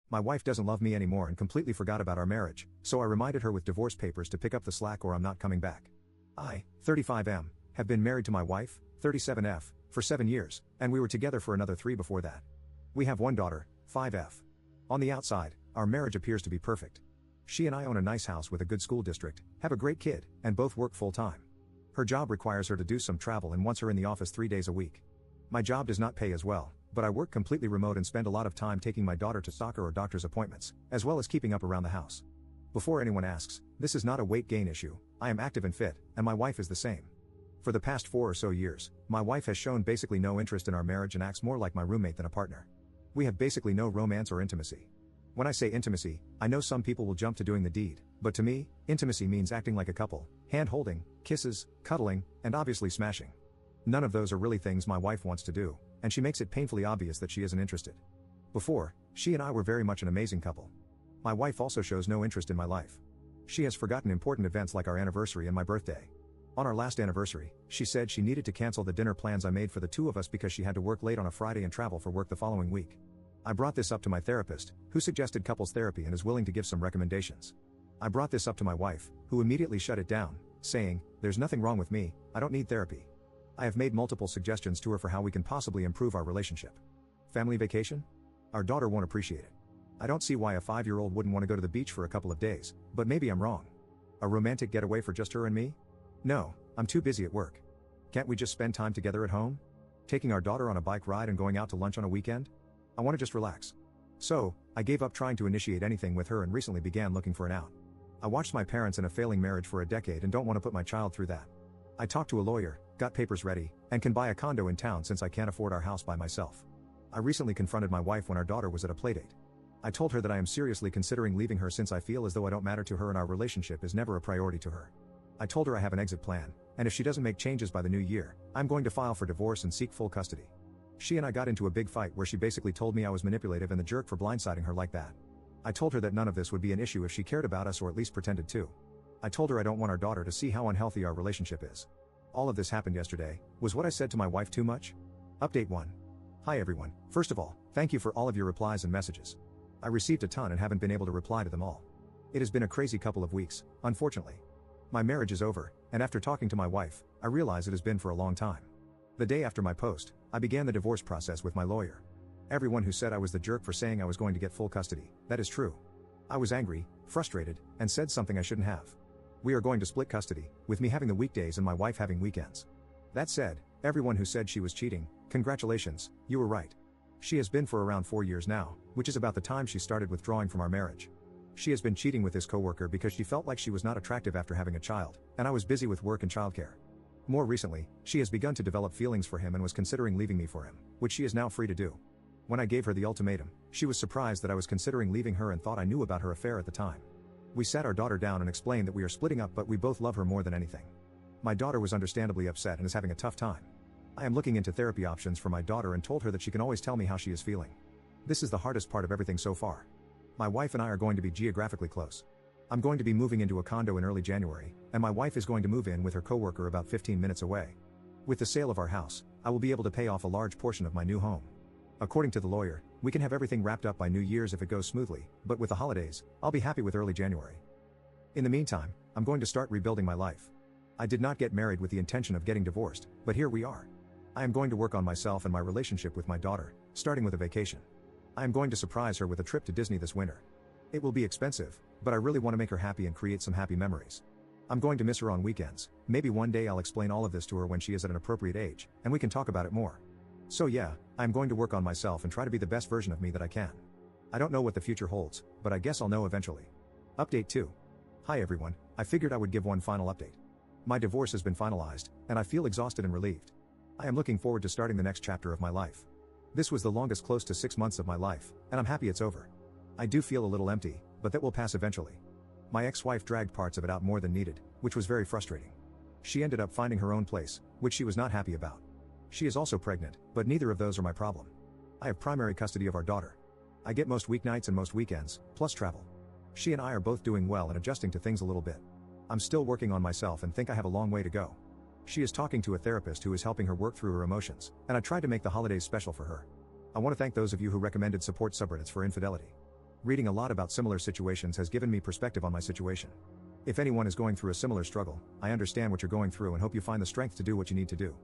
My wife doesn't love me anymore and completely forgot about our marriage, so I reminded her with divorce papers to pick up the slack or I'm not coming back. I, 35M, have been married to my wife, 37F, for 7 years, and we were together for another 3 before that. We have one daughter, 5F. On the outside, our marriage appears to be perfect. She and I own a nice house with a good school district, have a great kid, and both work full-time. Her job requires her to do some travel and wants her in the office 3 days a week. My job does not pay as well, but I work completely remote and spend a lot of time taking my daughter to soccer or doctor's appointments, as well as keeping up around the house. Before anyone asks, this is not a weight gain issue, I am active and fit, and my wife is the same. For the past 4 or so years, my wife has shown basically no interest in our marriage and acts more like my roommate than a partner. We have basically no romance or intimacy. When I say intimacy, I know some people will jump to doing the deed, but to me, intimacy means acting like a couple, hand-holding, kisses, cuddling, and obviously smashing. None of those are really things my wife wants to do, and she makes it painfully obvious that she isn't interested. Before, she and I were very much an amazing couple. My wife also shows no interest in my life. She has forgotten important events like our anniversary and my birthday. On our last anniversary, she said she needed to cancel the dinner plans I made for the 2 of us because she had to work late on a Friday and travel for work the following week. I brought this up to my therapist, who suggested couples therapy and is willing to give some recommendations. I brought this up to my wife, who immediately shut it down, saying, "There's nothing wrong with me, I don't need therapy." I have made multiple suggestions to her for how we can possibly improve our relationship. Family vacation? Our daughter won't appreciate it. I don't see why a 5-year-old wouldn't want to go to the beach for a couple of days, but maybe I'm wrong. A romantic getaway for just her and me? No, I'm too busy at work. Can't we just spend time together at home? Taking our daughter on a bike ride and going out to lunch on a weekend? I want to just relax. So, I gave up trying to initiate anything with her and recently began looking for an out. I watched my parents in a failing marriage for a decade and don't want to put my child through that. I talked to a lawyer, got papers ready, and can buy a condo in town since I can't afford our house by myself. I recently confronted my wife when our daughter was at a playdate. I told her that I am seriously considering leaving her since I feel as though I don't matter to her and our relationship is never a priority to her. I told her I have an exit plan, and if she doesn't make changes by the new year, I'm going to file for divorce and seek full custody. She and I got into a big fight where she basically told me I was manipulative and the jerk for blindsiding her like that. I told her that none of this would be an issue if she cared about us or at least pretended to. I told her I don't want our daughter to see how unhealthy our relationship is. All of this happened yesterday. Was what I said to my wife too much? Update 1. Hi everyone. First of all, thank you for all of your replies and messages. I received a ton and haven't been able to reply to them all. It has been a crazy couple of weeks, unfortunately. My marriage is over, and after talking to my wife, I realize it has been for a long time. The day after my post, I began the divorce process with my lawyer. Everyone who said I was the jerk for saying I was going to get full custody, that is true. I was angry, frustrated, and said something I shouldn't have. We are going to split custody, with me having the weekdays and my wife having weekends. That said, everyone who said she was cheating, congratulations, you were right. She has been for around 4 years now, which is about the time she started withdrawing from our marriage. She has been cheating with this coworker because she felt like she was not attractive after having a child, and I was busy with work and childcare. More recently, she has begun to develop feelings for him and was considering leaving me for him, which she is now free to do. When I gave her the ultimatum, she was surprised that I was considering leaving her and thought I knew about her affair at the time. We sat our daughter down and explained that we are splitting up but we both love her more than anything. My daughter was understandably upset and is having a tough time. I am looking into therapy options for my daughter and told her that she can always tell me how she is feeling. This is the hardest part of everything so far. My wife and I are going to be geographically close. I'm going to be moving into a condo in early January, and my wife is going to move in with her coworker about 15 minutes away. With the sale of our house, I will be able to pay off a large portion of my new home. According to the lawyer, we can have everything wrapped up by New Year's if it goes smoothly, but with the holidays, I'll be happy with early January. In the meantime, I'm going to start rebuilding my life. I did not get married with the intention of getting divorced, but here we are. I am going to work on myself and my relationship with my daughter, starting with a vacation. I am going to surprise her with a trip to Disney this winter. It will be expensive, but I really want to make her happy and create some happy memories. I'm going to miss her on weekends. Maybe one day I'll explain all of this to her when she is at an appropriate age, and we can talk about it more. So yeah, I'm going to work on myself and try to be the best version of me that I can. I don't know what the future holds, but I guess I'll know eventually. Update 2. Hi everyone, I figured I would give one final update. My divorce has been finalized, and I feel exhausted and relieved. I am looking forward to starting the next chapter of my life. This was the longest close to 6 months of my life, and I'm happy it's over. I do feel a little empty, but that will pass eventually. My ex-wife dragged parts of it out more than needed, which was very frustrating. She ended up finding her own place, which she was not happy about. She is also pregnant, but neither of those are my problem. I have primary custody of our daughter. I get most weeknights and most weekends, plus travel. She and I are both doing well and adjusting to things a little bit. I'm still working on myself and think I have a long way to go. She is talking to a therapist who is helping her work through her emotions, and I tried to make the holidays special for her. I want to thank those of you who recommended support subreddits for infidelity. Reading a lot about similar situations has given me perspective on my situation. If anyone is going through a similar struggle, I understand what you're going through and hope you find the strength to do what you need to do.